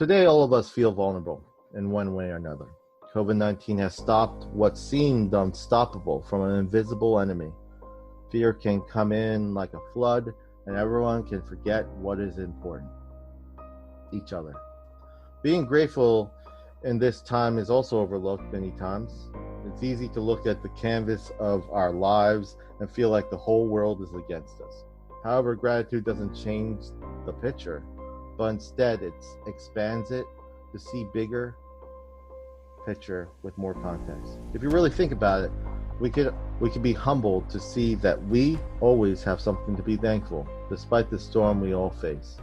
Today, all of us feel vulnerable in one way or another. COVID-19 has stopped what seemed unstoppable from an invisible enemy. Fear can come in like a flood, and everyone can forget what is important: each other. Being grateful in this time is also overlooked many times. It's easy to look at the canvas of our lives and feel like the whole world is against us. However, gratitude doesn't change the picture, but instead it expands it to see bigger picture with more context. If you really think about it, we could be humbled to see that we always have something to be thankful, despite the storm we all face.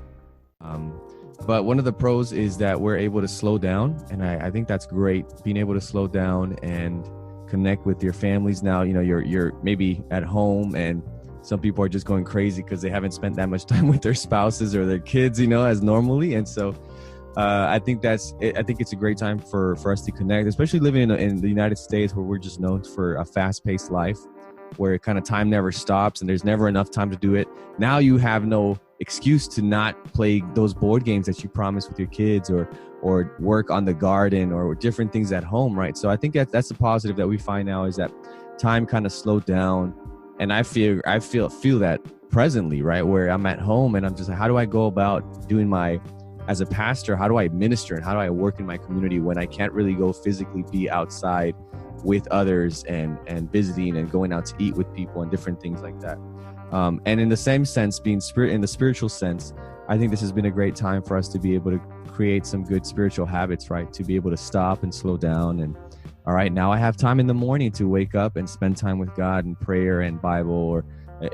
But one of the pros is that we're able to slow down, and I think that's great, being able to slow down and connect with your families. Now, you know, you're maybe at home, and some people are just going crazy because they haven't spent that much time with their spouses or their kids, you know, as normally. And so I think it's a great time for us to connect, especially living in the United States, where we're just known for a fast-paced life, where kind of time never stops and there's never enough time to do it. Now you have no excuse to not play those board games that you promised with your kids, or work on the garden, or different things at home, right? So I think that's the positive that we find now, is that time kind of slowed down. And I feel that presently, right, where I'm at home and I'm just like, how do I go about doing as a pastor, how do I minister and how do I work in my community when I can't really go physically be outside with others and visiting and going out to eat with people and different things like that. And in the same sense, in the spiritual sense, I think this has been a great time for us to be able to create some good spiritual habits, right? To be able to stop and slow down. And all right, now I have time in the morning to wake up and spend time with God and prayer and Bible,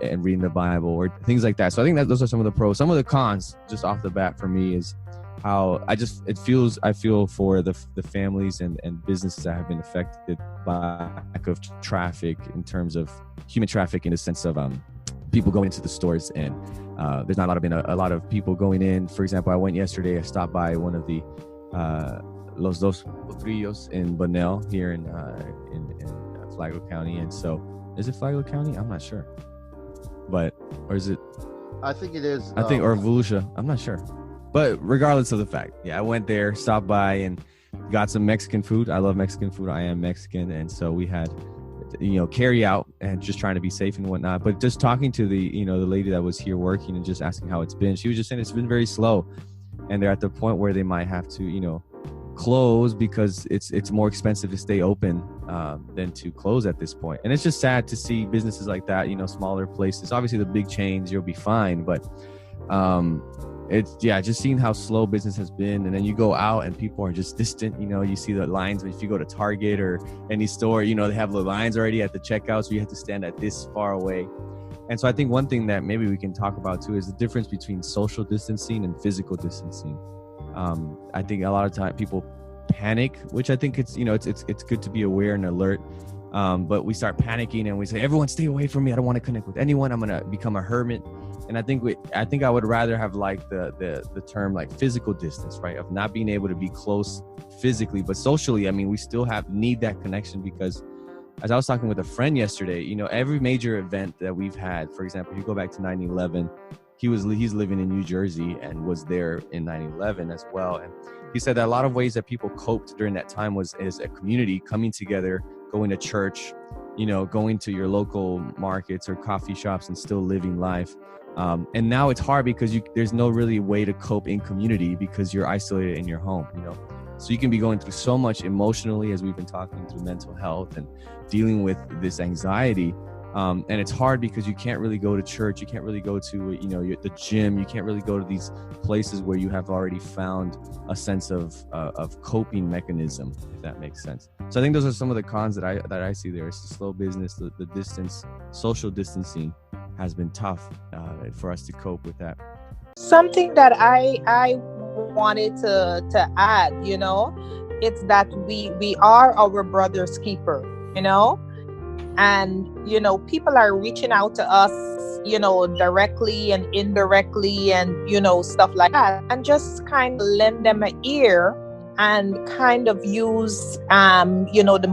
and reading the Bible, or things like that. So I think that those are some of the pros. Some of the cons, just off the bat for me, is how I feel for the families and businesses that have been affected by lack of traffic, in terms of human traffic, in the sense of people going into the stores, and there's not a lot of people going in. For example, I went yesterday, I stopped by one of the Los Dos Potrillos in Bunnell here in Flagler County. And so, is it Flagler County? I'm not sure. Or is it? I think it is. Or Volusia. I'm not sure. But regardless of the fact, yeah, I went there, stopped by, and got some Mexican food. I love Mexican food. I am Mexican. And so we had, carry out, and just trying to be safe and whatnot. But just talking to the lady that was here working and just asking how it's been, she was just saying it's been very slow. And they're at the point where they might have to, close, because it's more expensive to stay open than to close at this point. And it's just sad to see businesses like that, smaller places. Obviously the big chains, you'll be fine, but it's just seeing how slow business has been. And then you go out and people are just distant, you see the lines. If you go to Target or any store, they have the lines already at the checkout, so you have to stand at this far away. And so I think one thing that maybe we can talk about too is the difference between social distancing and physical distancing. I think a lot of time people panic, which I think it's good to be aware and alert. But we start panicking and we say, everyone stay away from me. I don't want to connect with anyone. I'm going to become a hermit. And I think I would rather have like the term like physical distance, right? Of not being able to be close physically, but socially. I mean, we still need that connection, because as I was talking with a friend yesterday, every major event that we've had, for example, you go back to 9/11, he's living in New Jersey and was there in 9/11 as well. And he said that a lot of ways that people coped during that time was as a community coming together, going to church, going to your local markets or coffee shops and still living life. And now it's hard because there's no really way to cope in community because you're isolated in your home, So you can be going through so much emotionally, as we've been talking through mental health and dealing with this anxiety. And it's hard because you can't really go to church. You can't really go to, the gym. You can't really go to these places where you have already found a sense of coping mechanism, if that makes sense. So I think those are some of the cons that I see there. It's the slow business, the distance, social distancing has been tough for us to cope with that. Something that I wanted to add, it's that we are our brother's keeper, and people are reaching out to us, directly and indirectly, and stuff like that, and just kind of lend them an ear and kind of use the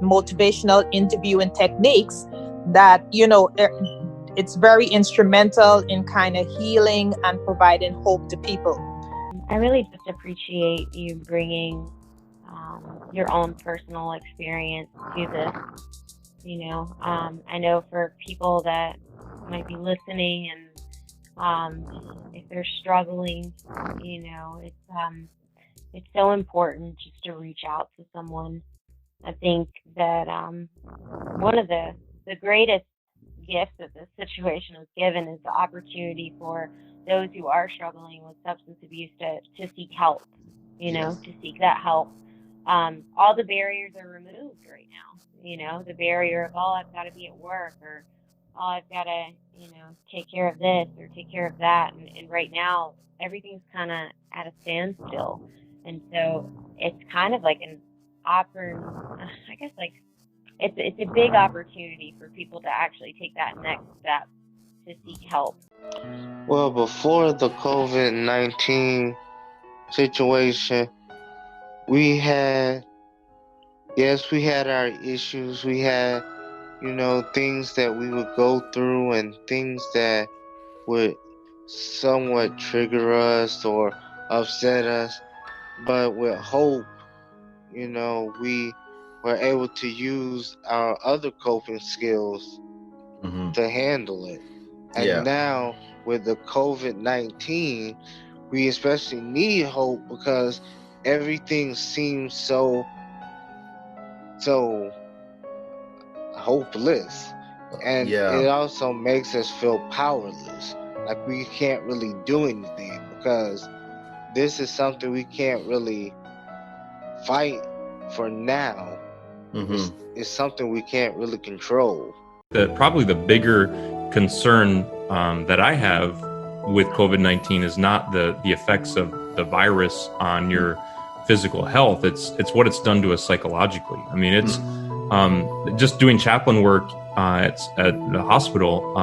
motivational interviewing techniques that it's very instrumental in kind of healing and providing hope to people. I really just appreciate you bringing your own personal experience to this. I know for people that might be listening and if they're struggling, it's so important just to reach out to someone. I think that one of the greatest gifts that this situation has given is the opportunity for those who are struggling with substance abuse to seek help, to seek that help. All the barriers are removed right now. The barrier of, oh, I've got to be at work, or oh, I've got to, take care of this or take care of that. And right now, everything's kind of at a standstill. And so it's kind of like it's a big opportunity for people to actually take that next step to seek help. Well, before the COVID-19 situation, we had our issues. We had, things that we would go through and things that would somewhat trigger us or upset us. But with hope, we were able to use our other coping skills to handle it. And now with the COVID-19, we especially need hope because everything seems so hopeless. And it also makes us feel powerless. Like we can't really do anything because this is something we can't really fight for now. It's something we can't really control. Probably the bigger concern that I have with COVID-19 is not the effects of the virus on your physical health. It's what it's done to us psychologically. I mean, it's just doing chaplain work at the hospital.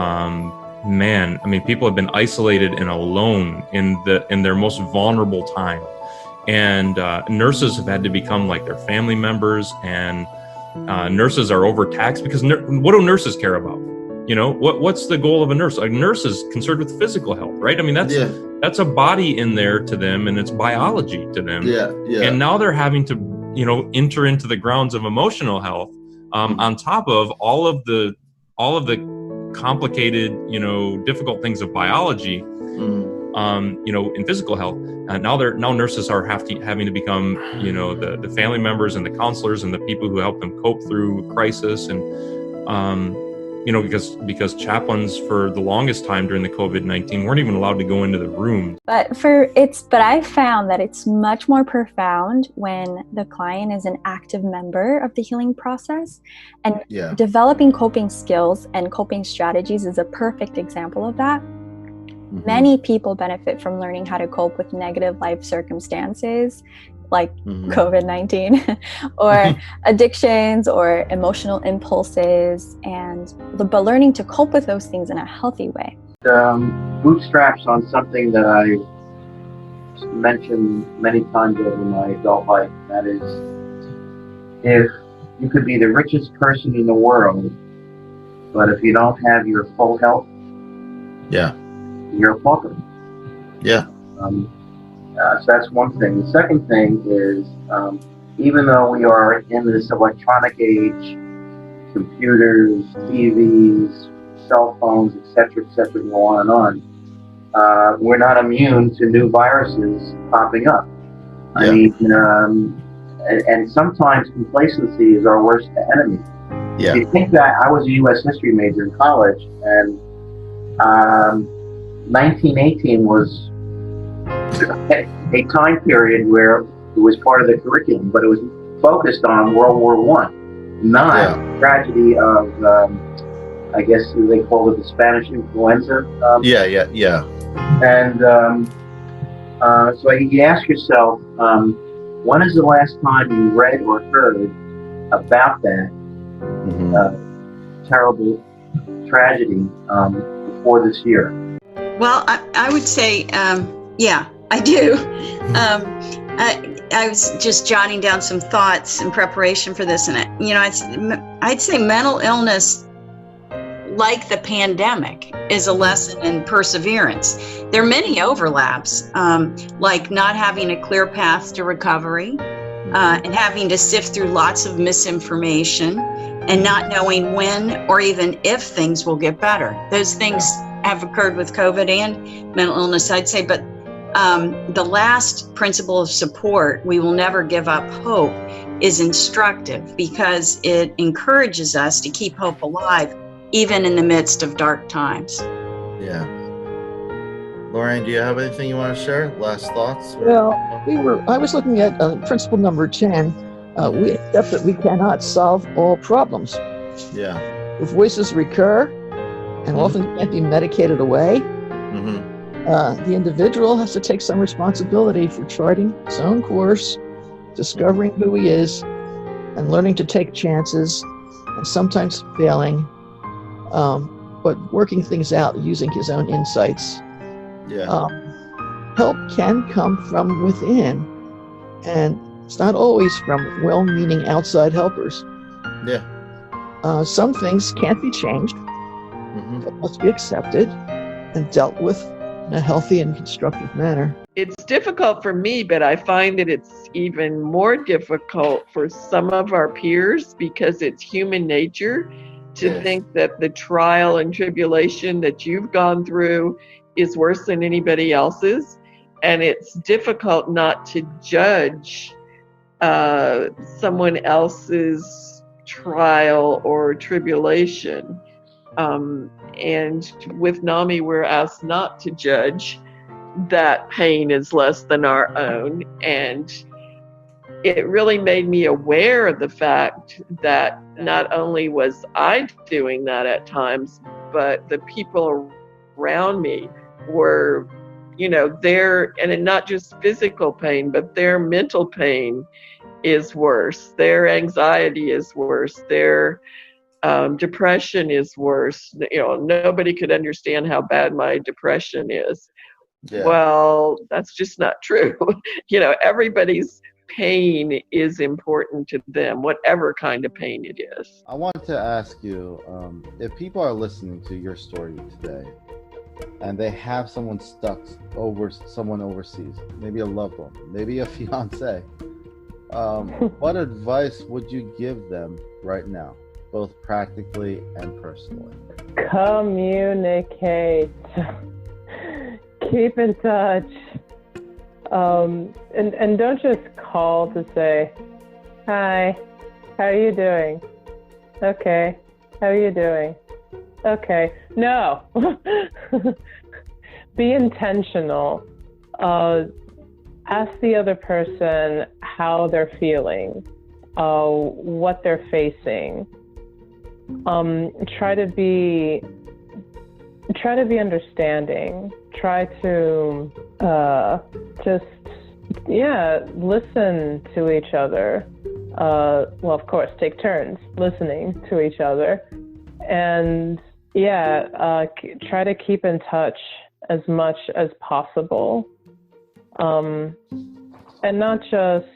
Man, I mean, people have been isolated and alone in their most vulnerable time, and nurses have had to become like their family members, and nurses are overtaxed because what do nurses care about? What's the goal of a nurse? A nurse is concerned with physical health, right? I mean, that's a body in there to them, and it's biology to them. And now they're having to, enter into the grounds of emotional health on top of all of the complicated, difficult things of biology, in physical health. Now nurses are having to become, the family members and the counselors and the people who help them cope through crisis. And, because chaplains for the longest time during the COVID-19 weren't even allowed to go into the room. But I found that it's much more profound when the client is an active member of the healing process, and developing coping skills and coping strategies is a perfect example of that. Many people benefit from learning how to cope with negative life circumstances like COVID-19 or addictions or emotional impulses, but learning to cope with those things in a healthy way. Bootstraps on something that I mentioned many times over my adult life. That is, if you could be the richest person in the world, but if you don't have your full health, you're a pauper. So that's one thing. The second thing is, even though we are in this electronic age, computers, TVs, cell phones, etc., go on and on, we're not immune to new viruses popping up. I mean, and sometimes complacency is our worst enemy. If you think that, I was a U.S. history major in college, and 1918 was a time period where it was part of the curriculum, but it was focused on World War I, not the tragedy of, I guess they call it the Spanish influenza. And so you ask yourself, when is the last time you read or heard about that terrible tragedy before this year? Well, I would say, I do. I was just jotting down some thoughts in preparation for this, and I'd say mental illness like the pandemic, is a lesson in perseverance. There are many overlaps, like not having a clear path to recovery, and having to sift through lots of misinformation and not knowing when or even if things will get better. Those things have occurred with COVID and mental illness, I'd say. But the last principle of support, we will never give up hope, is instructive because it encourages us to keep hope alive, even in the midst of dark times. Yeah. Lorraine, do you have anything you want to share? Last thoughts? Well, I was looking at principle number 10. We accept that we cannot solve all problems. Yeah. The voices recur and often can't be medicated away. The individual has to take some responsibility for charting his own course, discovering who he is, and learning to take chances, and sometimes failing, but working things out using his own insights. Yeah. Help can come from within, and it's not always from well-meaning outside helpers. Yeah. Some things can't be changed, but must be accepted and dealt with in a healthy and constructive manner. It's difficult for me, but I find that it's even more difficult for some of our peers because it's human nature to think that the trial and tribulation that you've gone through is worse than anybody else's. And it's difficult not to judge someone else's trial or tribulation. And with NAMI, we're asked not to judge that pain is less than our own. And it really made me aware of the fact that not only was I doing that at times, but the people around me were, their, and not just physical pain, but their mental pain is worse. Their anxiety is worse. Their depression is worse. Nobody could understand how bad my depression is. Yeah. Well, that's just not true. Everybody's pain is important to them, whatever kind of pain it is. I want to ask you, if people are listening to your story today and they have someone someone overseas, maybe a loved one, maybe a fiance, what advice would you give them right now, both practically and personally? Communicate. Keep in touch. And don't just call to say, hi, how are you doing? Okay, how are you doing? Okay, no. Be intentional. Ask the other person how they're feeling, what they're facing. Try to be understanding. Try to listen to each other. Well, of course, take turns listening to each other, and try to keep in touch as much as possible, and not just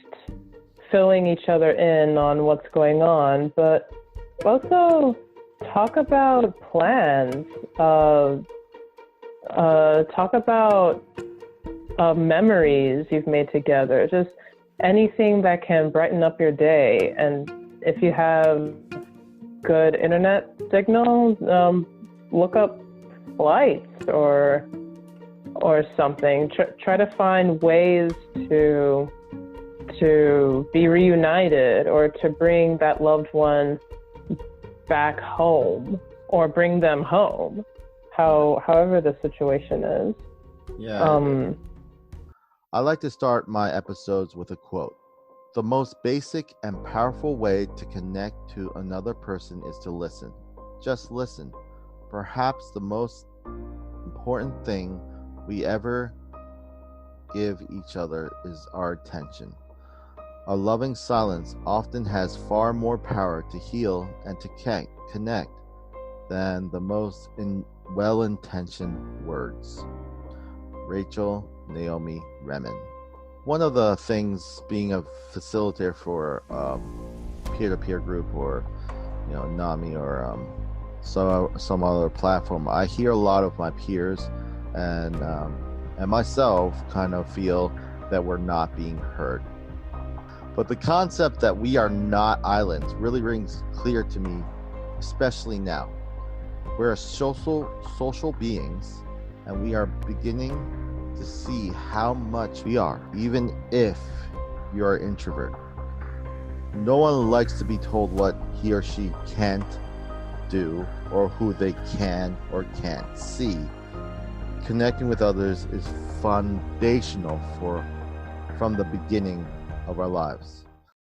filling each other in on what's going on, but also talk about plans. Talk about memories you've made together, just anything that can brighten up your day. And if you have good internet signal, look up flights or something. Try to find ways to be reunited or to bring that loved one back home or bring them home, however the situation is. Yeah. I like to start my episodes with a quote. The most basic and powerful way to connect to another person is to listen. Just listen. Perhaps the most important thing we ever give each other is our attention. A loving silence often has far more power to heal and to connect than the most well-intentioned words. Rachel Naomi Remen. One of the things being a facilitator for peer-to-peer group or NAMI or some other platform, I hear a lot of my peers and myself kind of feel that we're not being heard. But the concept that we are not islands really rings clear to me, especially now. We're social beings, and we are beginning to see how much we are, even if you're an introvert. No one likes to be told what he or she can't do or who they can or can't see. Connecting with others is foundational from the beginning of our lives.